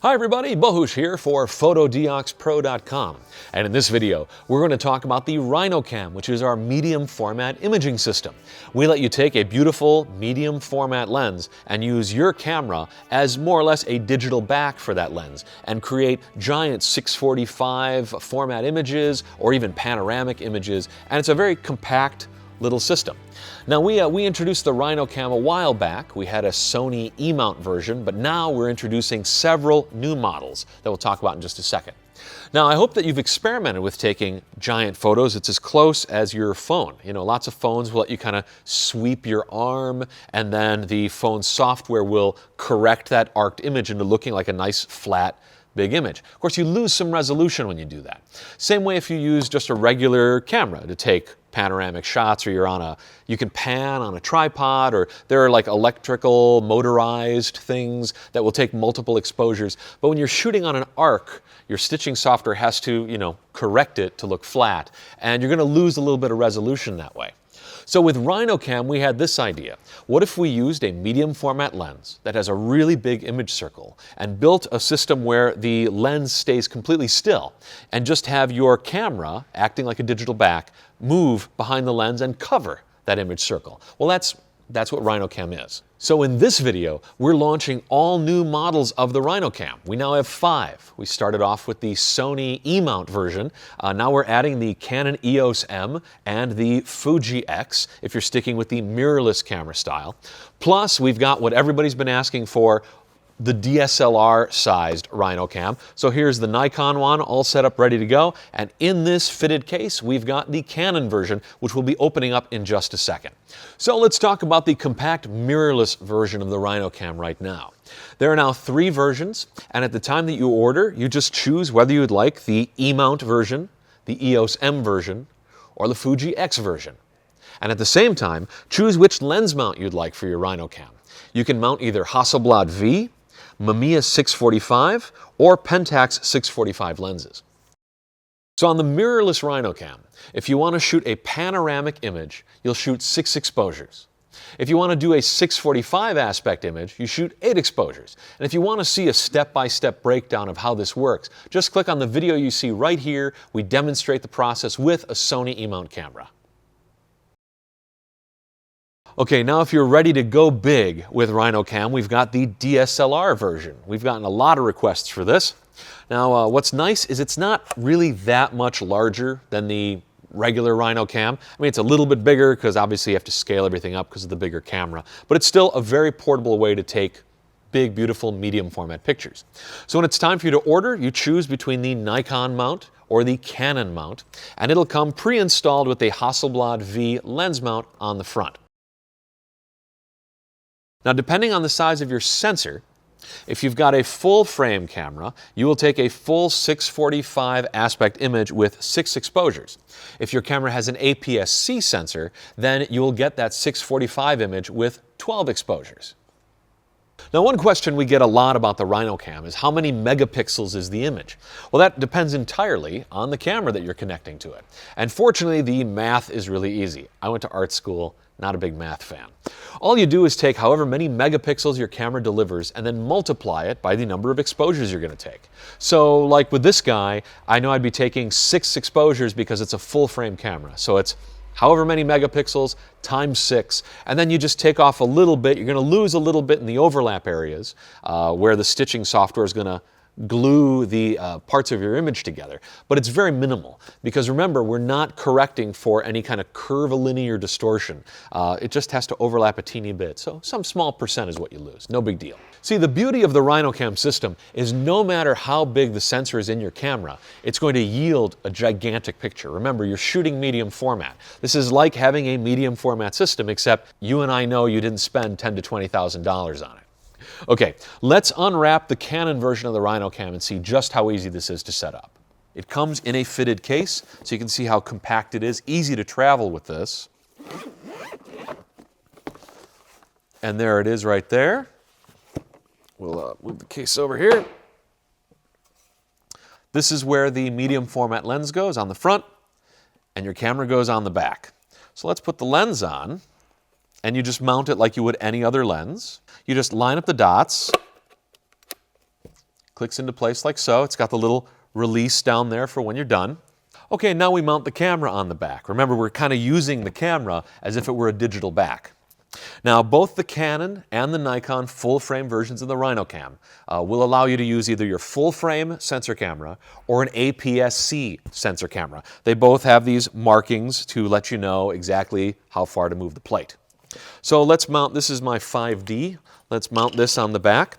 Hi everybody, Bohush here for Fotodioxpro.com, and in this video we're going to talk about the RhinoCam, which is our medium format imaging system. We let you take a beautiful medium format lens and use your camera as more or less a digital back for that lens and create giant 645 format images or even panoramic images, and it's a very compact little system. Now we introduced the RhinoCam a while back. We had a Sony E-mount version, but now we're introducing several new models that we'll talk about in just a second. Now I hope that you've experimented with taking giant photos. It's as close as your phone. You know, lots of phones will let you kind of sweep your arm, and then the phone software will correct that arced image into looking like a nice flat big image. Of course, you lose some resolution when you do that. Same way if you use just a regular camera to take panoramic shots, or you can pan on a tripod, or there are like electrical motorized things that will take multiple exposures. But when you're shooting on an arc, your stitching software has to, correct it to look flat, and you're going to lose a little bit of resolution that way. So with RhinoCam, we had this idea. What if we used a medium format lens that has a really big image circle and built a system where the lens stays completely still and just have your camera, acting like a digital back, move behind the lens and cover that image circle? Well, that's what RhinoCam is. So in this video, we're launching all new models of the RhinoCam. We now have 5. We started off with the Sony E-mount version. Now we're adding the Canon EOS M and the Fuji X, if you're sticking with the mirrorless camera style. Plus, we've got what everybody's been asking for, the DSLR sized RhinoCam. So here's the Nikon one all set up ready to go, and in this fitted case we've got the Canon version, which we'll be opening up in just a second. So let's talk about the compact mirrorless version of the RhinoCam right now. There are now 3 versions, and at the time that you order, you just choose whether you would like the E-mount version, the EOS M version, or the Fuji X version. And at the same time, choose which lens mount you'd like for your RhinoCam. You can mount either Hasselblad V, Mamiya 645, or Pentax 645 lenses. So on the mirrorless RhinoCam, if you want to shoot a panoramic image, you'll shoot 6 exposures. If you want to do a 645 aspect image, you shoot 8 exposures. And if you want to see a step-by-step breakdown of how this works, just click on the video you see right here. We demonstrate the process with a Sony E-mount camera. Okay, now if you're ready to go big with RhinoCam, we've got the DSLR version. We've gotten a lot of requests for this. Now, what's nice is it's not really that much larger than the regular RhinoCam. I mean, it's a little bit bigger because obviously you have to scale everything up because of the bigger camera, but it's still a very portable way to take big, beautiful, medium format pictures. So when it's time for you to order, you choose between the Nikon mount or the Canon mount, and it'll come pre-installed with a Hasselblad V lens mount on the front. Now, depending on the size of your sensor, if you've got a full frame camera, you will take a full 645 aspect image with 6 exposures. If your camera has an APS-C sensor, then you will get that 645 image with 12 exposures. Now, one question we get a lot about the RhinoCam is how many megapixels is the image? Well, that depends entirely on the camera that you're connecting to it. And fortunately, the math is really easy. I went to art school, not a big math fan. All you do is take however many megapixels your camera delivers and then multiply it by the number of exposures you're going to take. So like with this guy, I know I'd be taking 6 exposures because it's a full frame camera. So it's however many megapixels times 6, and then you just take off a little bit. You're going to lose a little bit in the overlap areas where the stitching software is going to glue the parts of your image together, but it's very minimal because remember, we're not correcting for any kind of curvilinear distortion. It just has to overlap a teeny bit, so some small percent is what you lose, no big deal. See, the beauty of the RhinoCam system is no matter how big the sensor is in your camera, it's going to yield a gigantic picture. Remember, you're shooting medium format. This is like having a medium format system, except you and I know you didn't spend $10,000 to $20,000 on it. Okay, let's unwrap the Canon version of the RhinoCam and see just how easy this is to set up. It comes in a fitted case, so you can see how compact it is, easy to travel with this. And there it is right there. We'll move the case over here. This is where the medium format lens goes on the front, and your camera goes on the back. So let's put the lens on. And you just mount it like you would any other lens. You just line up the dots, clicks into place like so. It's got the little release down there for when you're done. Okay, now we mount the camera on the back. Remember, we're kind of using the camera as if it were a digital back. Now, both the Canon and the Nikon full-frame versions of the RhinoCam will allow you to use either your full-frame sensor camera or an APS-C sensor camera. They both have these markings to let you know exactly how far to move the plate. So let's mount, this is my 5D. Let's mount this on the back.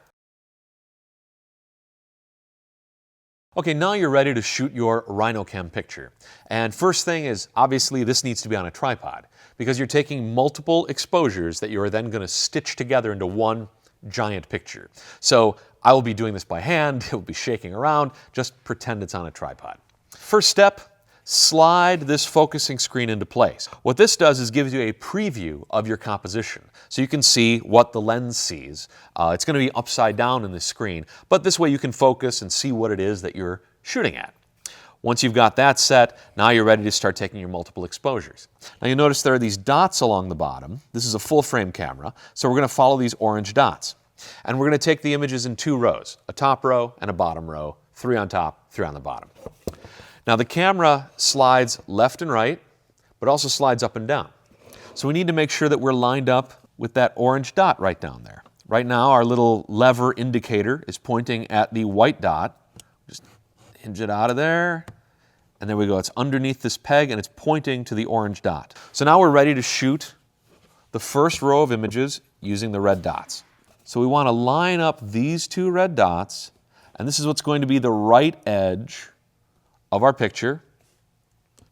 Okay, now you're ready to shoot your RhinoCam picture. And first thing is, obviously, this needs to be on a tripod because you're taking multiple exposures that you are then going to stitch together into one giant picture. So I will be doing this by hand, it will be shaking around, just pretend it's on a tripod. First step, slide this focusing screen into place. What this does is gives you a preview of your composition, so you can see what the lens sees. It's going to be upside down in the screen, but this way you can focus and see what it is that you're shooting at. Once you've got that set, now you're ready to start taking your multiple exposures. Now you notice there are these dots along the bottom. This is a full frame camera, so we're going to follow these orange dots. And we're going to take the images in 2 rows, a top row and a bottom row, 3 on top, 3 on the bottom. Now the camera slides left and right, but also slides up and down. So we need to make sure that we're lined up with that orange dot right down there. Right now our little lever indicator is pointing at the white dot. Just hinge it out of there, and there we go. It's underneath this peg and it's pointing to the orange dot. So now we're ready to shoot the first row of images using the red dots. So we want to line up these 2 red dots, and this is what's going to be the right edge of our picture.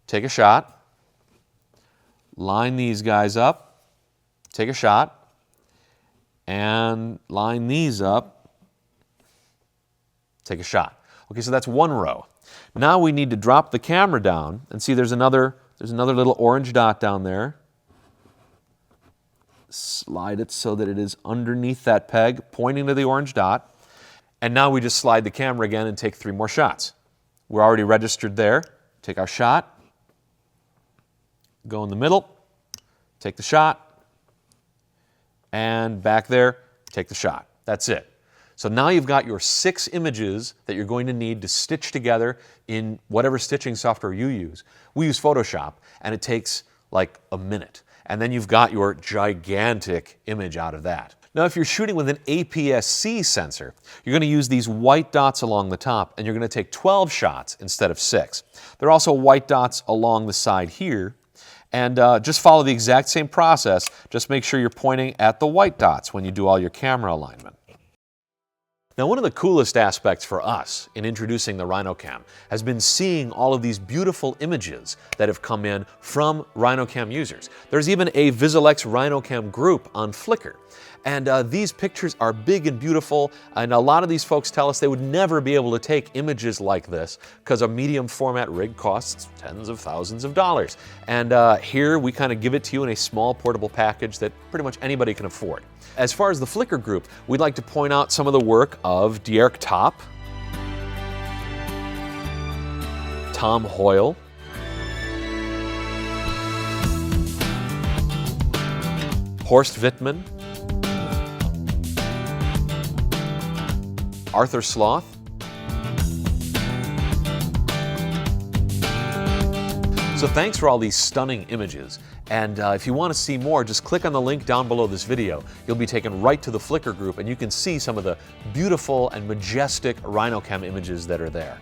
Take a shot, line these guys up, take a shot, and line these up, take a shot. Okay, so that's 1 row. Now we need to drop the camera down and see there's another little orange dot down there. Slide it so that it is underneath that peg, pointing to the orange dot. And now we just slide the camera again and take 3 more shots. We're already registered there. Take our shot, go in the middle, take the shot, and back there, take the shot. That's it. So now you've got your 6 images that you're going to need to stitch together in whatever stitching software you use. We use Photoshop, and it takes like a minute. And then you've got your gigantic image out of that. Now, if you're shooting with an APS-C sensor, you're going to use these white dots along the top, and you're going to take 12 shots instead of 6. There are also white dots along the side here, and just follow the exact same process. Just make sure you're pointing at the white dots when you do all your camera alignment. Now, one of the coolest aspects for us in introducing the RhinoCam has been seeing all of these beautiful images that have come in from RhinoCam users. There's even a VisiLex RhinoCam group on Flickr. And these pictures are big and beautiful, and a lot of these folks tell us they would never be able to take images like this because a medium format rig costs tens of thousands of dollars. And here we kind of give it to you in a small portable package that pretty much anybody can afford. As far as the Flickr group, we'd like to point out some of the work of Dierk Top, Tom Hoyle, Horst Wittmann, Arthur Sloth, so thanks for all these stunning images. And if you want to see more, just click on the link down below this video. You'll be taken right to the Flickr group, and you can see some of the beautiful and majestic RhinoCam images that are there.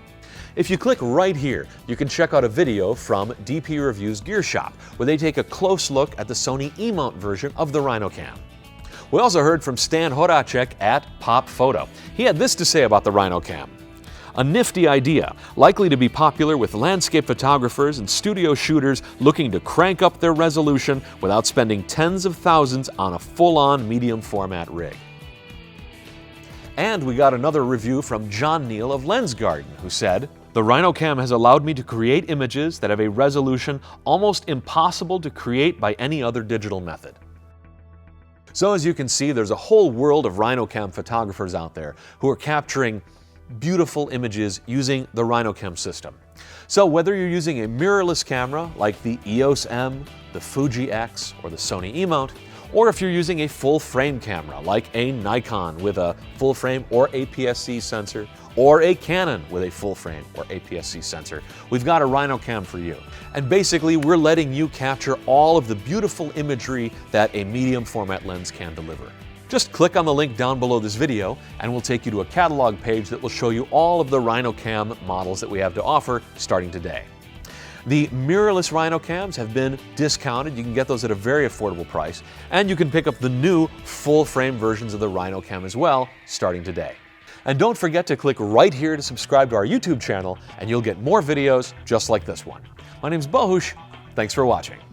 If you click right here, you can check out a video from DP Review's Gear Shop, where they take a close look at the Sony E-mount version of the RhinoCam. We also heard from Stan Horacek at Pop Photo. He had this to say about the RhinoCam. A nifty idea, likely to be popular with landscape photographers and studio shooters looking to crank up their resolution without spending tens of thousands on a full-on medium format rig. And we got another review from John Neal of Lens Garden, who said, "The RhinoCam has allowed me to create images that have a resolution almost impossible to create by any other digital method." So as you can see, there's a whole world of RhinoCam photographers out there who are capturing beautiful images using the RhinoCam system. So whether you're using a mirrorless camera like the EOS M, the Fuji X, or the Sony E-mount, Or if you're using a full frame camera like a Nikon with a full frame or APS-C sensor, or a Canon with a full frame or APS-C sensor, we've got a RhinoCam for you. And basically, we're letting you capture all of the beautiful imagery that a medium format lens can deliver. Just click on the link down below this video and we'll take you to a catalog page that will show you all of the RhinoCam models that we have to offer starting today. The mirrorless RhinoCams have been discounted. You can get those at a very affordable price, and you can pick up the new full-frame versions of the RhinoCam as well starting today. And don't forget to click right here to subscribe to our YouTube channel, and you'll get more videos just like this one. My name's Bohush. Thanks for watching.